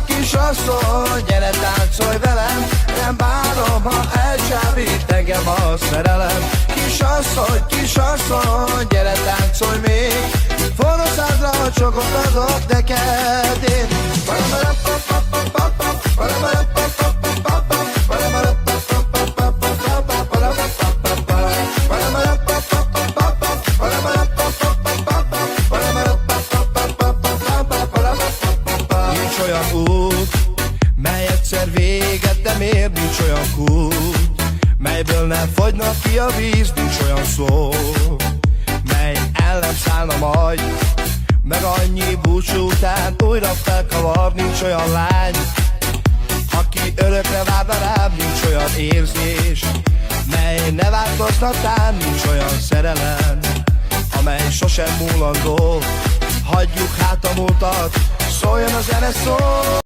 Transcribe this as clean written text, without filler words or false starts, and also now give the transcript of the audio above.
kisasszony, gyere táncolj velem, nem bánom, ha elcsábít engem a szerelem. Kisasszony, gyere táncolj még, forró szádra csokot adok neked én. Nincs olyan út, mely egyszer véget nem ér, nincs olyan kút, melyből nem fagyna ki a víz, nincs olyan szó, mely el nem szállna majd, meg annyi búcsú után újra felkavar. Nincs olyan lány, aki örökre várna rám, nincs olyan érzés, mely ne változtatán, nincs olyan szerelem, amely sosem múlandó. Hagyjuk hát a múltat, szóljon a zene szó.